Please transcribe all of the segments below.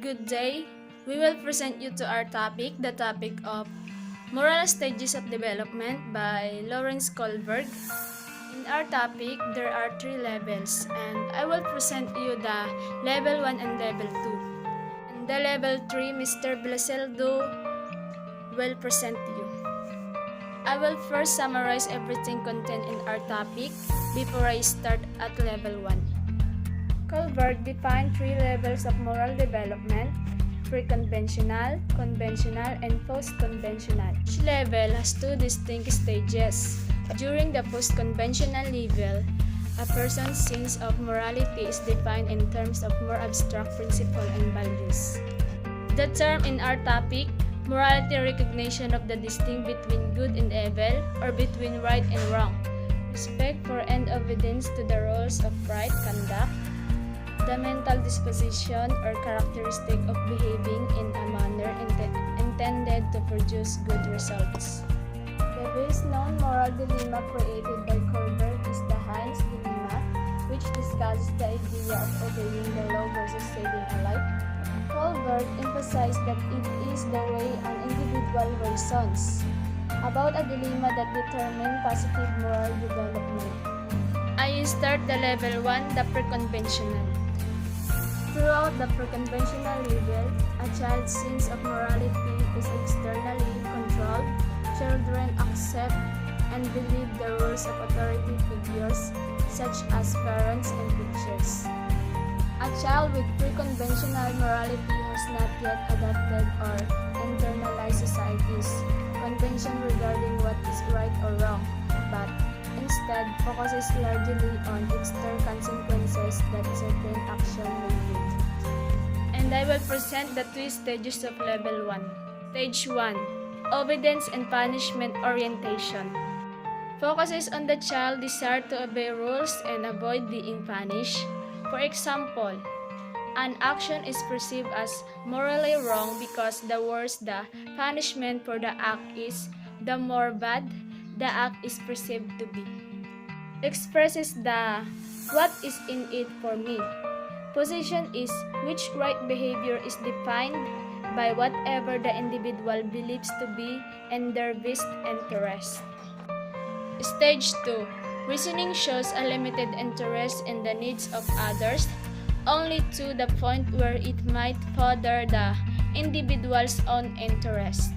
Good day. We will present you to our topic, the topic of Moral Stages of Development by Lawrence Kohlberg. In our topic, there are 3 levels, and I will present you the level 1 and level 2. And the level 3, Mr. Blesildo will present you. I will first summarize everything contained in our topic before I start at level 1. Kohlberg defined 3 levels of moral development: pre-conventional, conventional, and post-conventional. Each level has 2 distinct stages. During the post-conventional level, a person's sense of morality is defined in terms of more abstract principles and values. The term in our topic, morality, recognition of the distinct between good and evil, or between right and wrong, respect for and obedience to the rules of right conduct, the mental disposition or characteristic of behaving in a manner intended to produce good results. The best-known moral dilemma created by Kohlberg is the Heinz dilemma, which discusses the idea of obeying the law versus saving a life. Kohlberg emphasized that it is the way an individual reasons about a dilemma that determines positive moral development. I start the level 1, the pre-conventional. Throughout the pre-conventional level, a child's sense of morality is externally controlled. Children accept and believe the rules of authority figures, such as parents and teachers. A child with pre-conventional morality has not yet adopted or internalized society's convention regarding what is right or wrong, but instead focuses largely on external consequences that certain action may bring. And I will present the 2 stages of level 1. Stage 1. Obedience and punishment orientation. Focuses on the child's desire to obey rules and avoid being punished. For example, an action is perceived as morally wrong because the worse the punishment for the act is, the more bad the act is perceived to be. Expresses the what is in it for me. Position is which right behavior is defined by whatever the individual believes to be in their best interest. Stage 2. Reasoning shows a limited interest in the needs of others, only to the point where it might further the individual's own interest.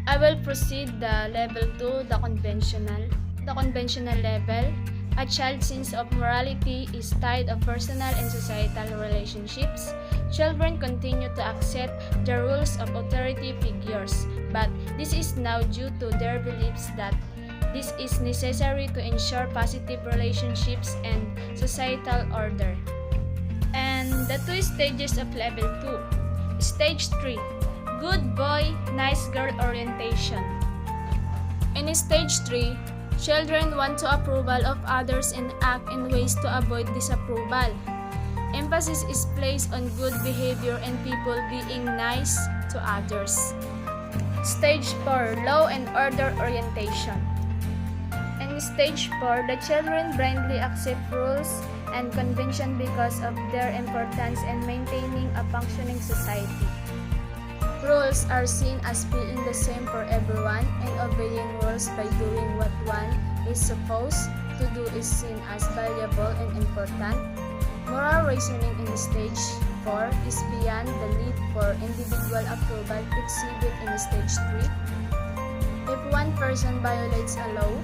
I will proceed the level 2, the conventional. The conventional level, a child's sense of morality is tied to personal and societal relationships. Children continue to accept the rules of authority figures, but this is now due to their beliefs that this is necessary to ensure positive relationships and societal order. And the 2 stages of level 2. Stage 3. Good boy, nice girl orientation. In stage 3, children want to approval of others and act in ways to avoid disapproval. Emphasis is placed on good behavior and people being nice to others. Stage 4. Law and order orientation. In stage 4, the children blindly accept rules and convention because of their importance in maintaining a functioning society. Rules are seen as being the same for everyone, and obeying rules by doing what one is supposed to do is seen as valuable and important. Moral reasoning in stage 4 is beyond the need for individual approval exhibit in stage 3. If one person violates a law,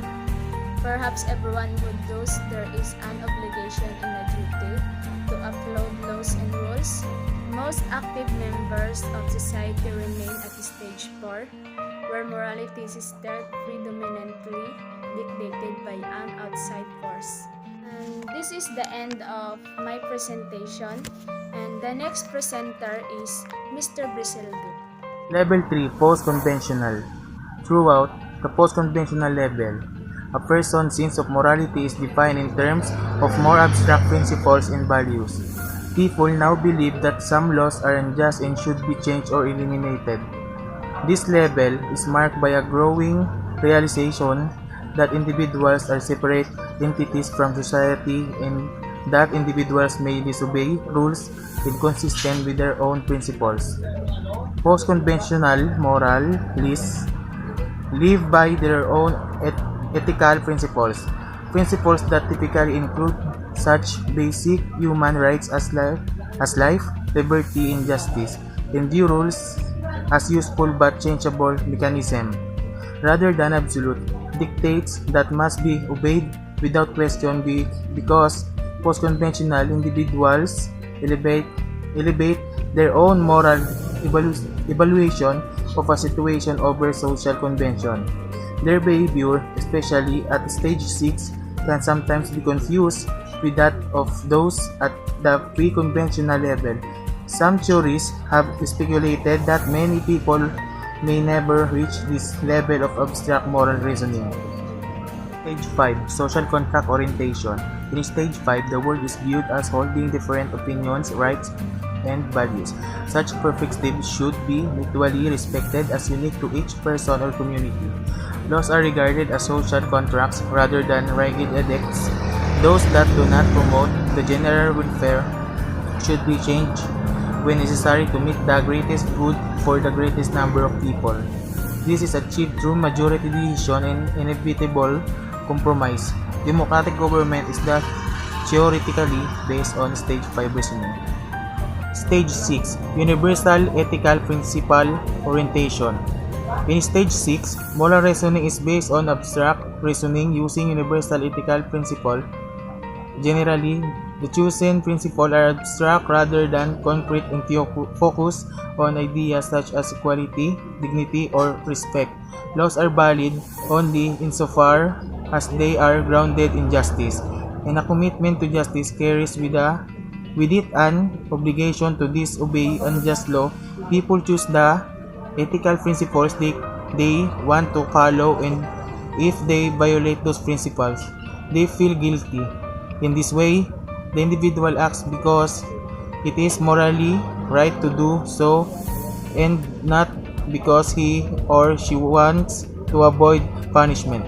perhaps everyone would do. There is an obligation and a duty to uphold laws and rules. Most active members of society remain at stage 4, where morality is still predominantly dictated by an outside force. And this is the end of my presentation, and the next presenter is Mr. Blesildo. Level 3, Post-Conventional. Throughout the post-conventional level, a person's sense of morality is defined in terms of more abstract principles and values. People now believe that some laws are unjust and should be changed or eliminated. This level is marked by a growing realization that individuals are separate entities from society and that individuals may disobey rules inconsistent with their own principles. Post-conventional moralists live by their own ethical principles that typically include such basic human rights as life, liberty, and justice, and view rules as useful but changeable mechanism, rather than absolute dictates that must be obeyed without question because post-conventional individuals elevate their own moral evaluation of a situation over social convention. Their behavior, especially at stage 6, can sometimes be confused with that of those at the pre-conventional level. Some theorists have speculated that many people may never reach this level of abstract moral reasoning. Stage 5. Social contract orientation. In Stage 5, the world is viewed as holding different opinions, rights, and values. Such perfect states should be mutually respected as unique to each person or community. Laws are regarded as social contracts rather than rigid edicts. Those that do not promote the general welfare should be changed when necessary to meet the greatest good for the greatest number of people. This is achieved through majority decision and inevitable compromise. Democratic government is thus theoretically based on Stage 5 reasoning. Stage 6. Universal Ethical Principle Orientation. In Stage 6, moral reasoning is based on abstract reasoning using universal ethical principle. Generally, the chosen principles are abstract rather than concrete and focus on ideas such as equality, dignity, or respect. Laws are valid only insofar as they are grounded in justice, and a commitment to justice carries with it an obligation to disobey unjust law. People choose the ethical principles they want to follow, and if they violate those principles, they feel guilty. In this way, the individual acts because it is morally right to do so and not because he or she wants to avoid punishment.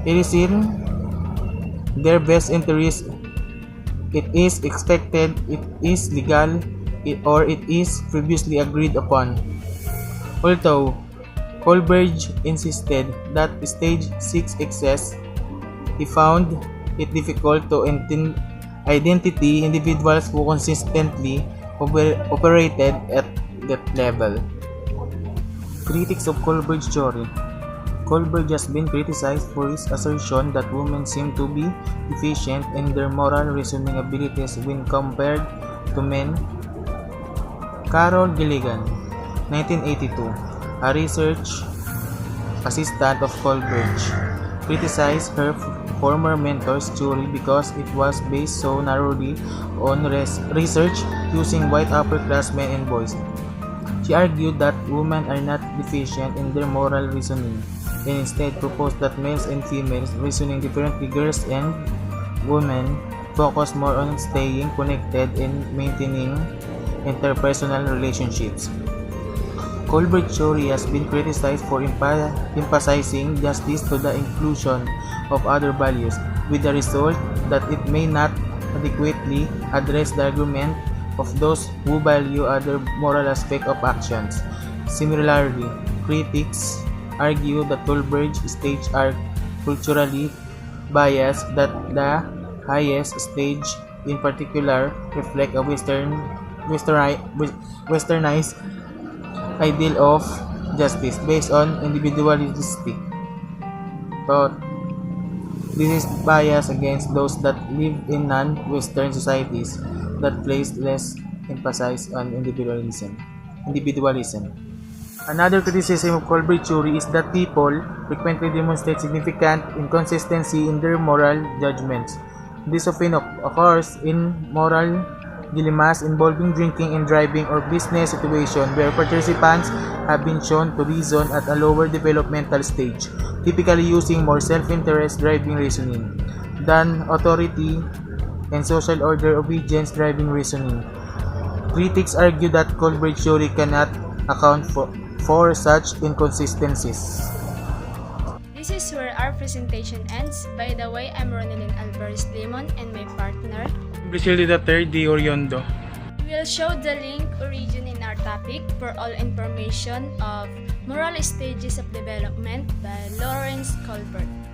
It is in their best interest. It is expected, it is legal, or it is previously agreed upon. Although Kohlberg insisted that Stage 6 exists, he found it difficult to identify individuals who consistently operated at that level. Critics of Kohlberg's theory. Kohlberg has been criticized for his assertion that women seem to be deficient in their moral reasoning abilities when compared to men. Carol Gilligan, 1982, a research assistant of Kohlberg, criticized her former mentor's theory because it was based so narrowly on research using white upper-class men and boys. She argued that women are not deficient in their moral reasoning, and instead proposed that males and females reasoning differently. Girls and women focus more on staying connected and maintaining interpersonal relationships. Kohlberg's theory has been criticized for emphasizing justice to the inclusion of other values, with the result that it may not adequately address the argument of those who value other moral aspects of actions. Similarly, critics argue that Kohlberg's stages are culturally biased, that the highest stage in particular reflect a westernized ideal of justice based on individualistic thought. This is bias against those that live in non-Western societies that place less emphasis on individualism. Another criticism of Kohlberg's theory is that people frequently demonstrate significant inconsistency in their moral judgments. This often occurs in moral dilemmas involving drinking and driving or business situations where participants have been shown to reason at a lower developmental stage, typically using more self-interest driving reasoning than authority and social order obedience driving reasoning. Critics argue that Kohlberg's theory cannot account for such inconsistencies. This is where our presentation ends. By the way, I'm Ronielyn Limon and my partner. Blesildo III de Horiondo. We will show the link origin in our topic for all information of Moral Stages of Development by Lawrence Kohlberg.